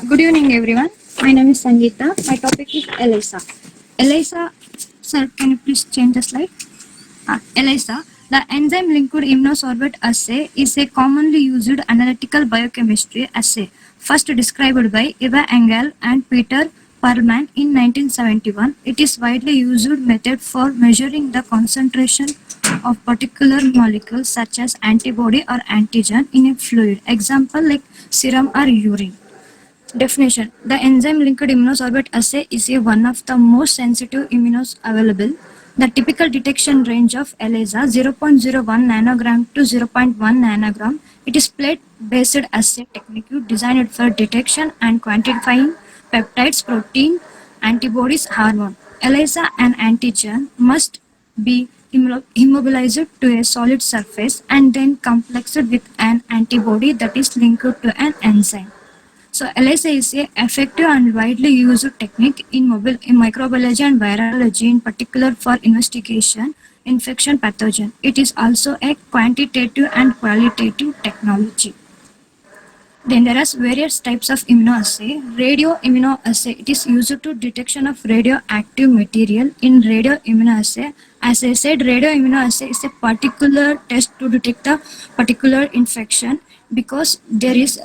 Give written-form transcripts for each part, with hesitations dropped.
Good evening, everyone. My name is Sangeeta. My topic is ELISA. ELISA, sir, can you please change the slide? ELISA, the enzyme linked immunosorbent assay, is a commonly used analytical biochemistry assay, first described by Eva Engel and Peter Perlman in 1971. It is widely used method for measuring the concentration of particular molecules such as antibody or antigen in a fluid. Example like serum or urine. Definition: the enzyme linked immunosorbent assay is one of the most sensitive immunos available. The typical detection range of ELISA 0.01 nanogram to 0.1 nanogram. It is plate-based assay technique designed for detection and quantifying peptides, protein, antibodies, hormone. ELISA and antigen must be immobilized to a solid surface and then complexed with an antibody that is linked to an enzyme. So ELISA is a effective and widely used technique in microbiology and virology, in particular for investigation infection pathogen. It is also a quantitative and qualitative technology. Then there are various types of immunoassay. Radio immunoassay, it is used to detection of radioactive material in radio immunoassay. As I said, radio immunoassay is a particular test to detect a particular infection because there is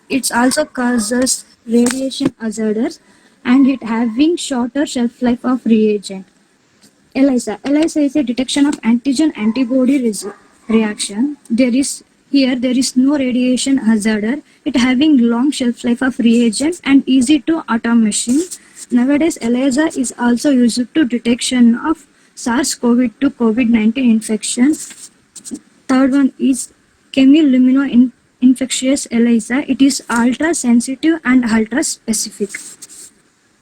it also causes radiation hazards and it having shorter shelf life of reagent. ELISA is a detection of antigen antibody reaction. There is no radiation hazard. It having long shelf life of reagent and easy to automation. Nowadays, ELISA is also used to detection of SARS-CoV-2 COVID-19 infection. Third one is chemiluminescent infectious ELISA. It is ultra sensitive and ultra specific.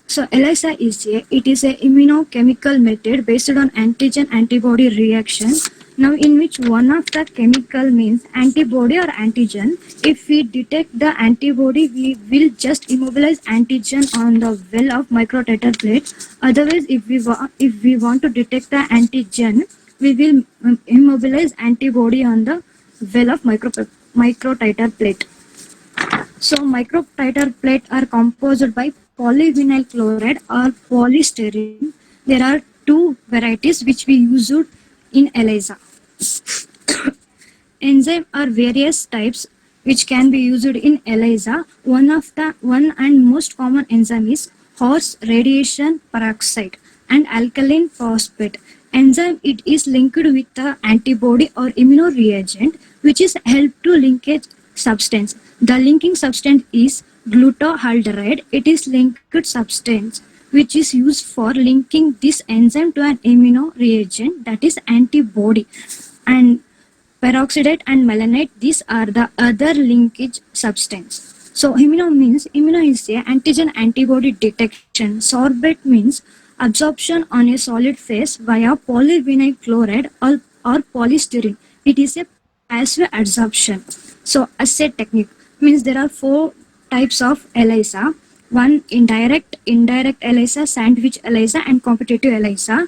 So ELISA is a immunochemical method based on antigen antibody reaction. Now in which one of the chemical means antibody or antigen. If we detect the antibody, we will just immobilize antigen on the well of microtiter plate. Otherwise, if we want to detect the antigen, we will immobilize antibody on the well of microtiter plate. So microtiter plate are composed by polyvinyl chloride or polystyrene. There are two varieties which we use in ELISA. Enzyme are various types which can be used in ELISA. One and most common enzyme is horse radiation peroxide and alkaline phosphate. Enzyme, it is linked with the antibody or immunoreagent which is help to linkage substance. The linking substance is glutaraldehyde. It is linked substance which is used for linking this enzyme to an immunoreagent, that is antibody. And peroxidate and melanite, these are the other linkage substance. So immuno is a antigen antibody detection. Sorbate means absorption on a solid phase via polyvinyl chloride or polystyrene. It is a passive absorption. So assay technique means there are four types of ELISA. One, indirect ELISA, sandwich ELISA and competitive ELISA.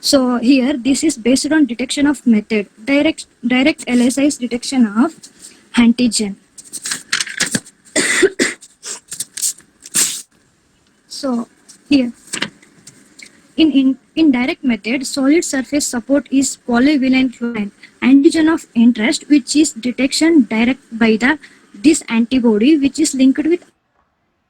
So here this is based on detection of method. Direct ELISA is detection of antigen. So here in indirect method, solid surface support is polyvinyl chloride. Antigen of interest, which is detection direct by this antibody which is linked with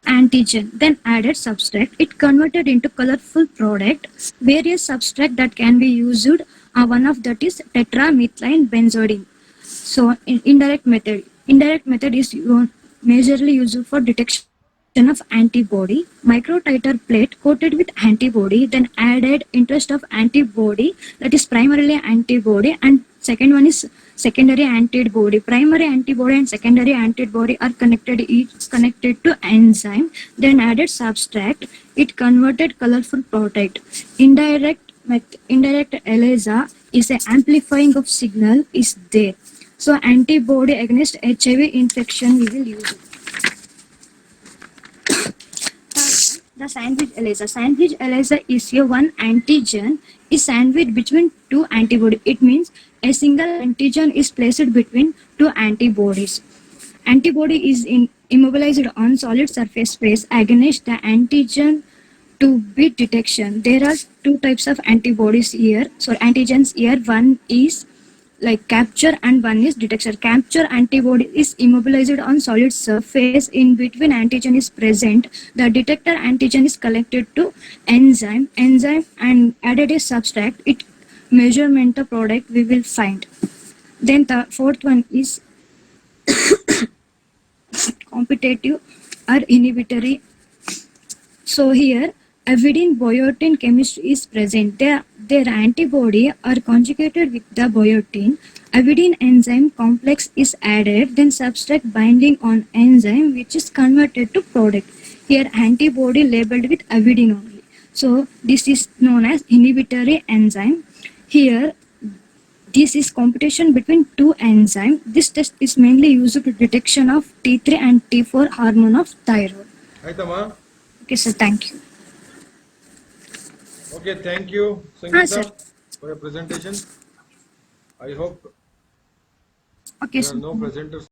antigen, then added substrate. It converted into colorful product. Various substrate that can be used. One of that is tetramethylene benzodiene. So indirect method is majorly used for detection of antibody. Microtiter plate coated with antibody, then added interest of antibody, that is primarily antibody, and second one is secondary antibody. Primary antibody and secondary antibody are connected to enzyme, then added substrate. It converted colorful product. Indirect ELISA is a amplifying of signal is there. So antibody against HIV infection we will use it. The sandwich ELISA. Sandwich ELISA is a one antigen is sandwiched between two antibodies. It means a single antigen is placed between two antibodies. Antibody is immobilized on solid surface phase against the antigen to beat detection. There are two types of antibodies here. So antigens here. One is like capture and one is detection. Capture antibody is immobilized on solid surface in between antigen is present. The detector antigen is collected to enzyme and added a substrate. It measurement the product we will find. Then the fourth one is competitive or inhibitory. So here, avidin biotin chemistry is present. Their antibody are conjugated with the biotin. Avidin enzyme complex is added, then substrate binding on enzyme which is converted to product. Here antibody labeled with avidin only. So this is known as inhibitory enzyme. Here this is competition between two enzymes. This test is mainly used to detection of T3 and T4 hormone of thyroid. Aitama? Okay, sir. Thank you. Okay, thank you, Sir. Sangeeta, for your presentation. I hope Okay, there sir. are no presenters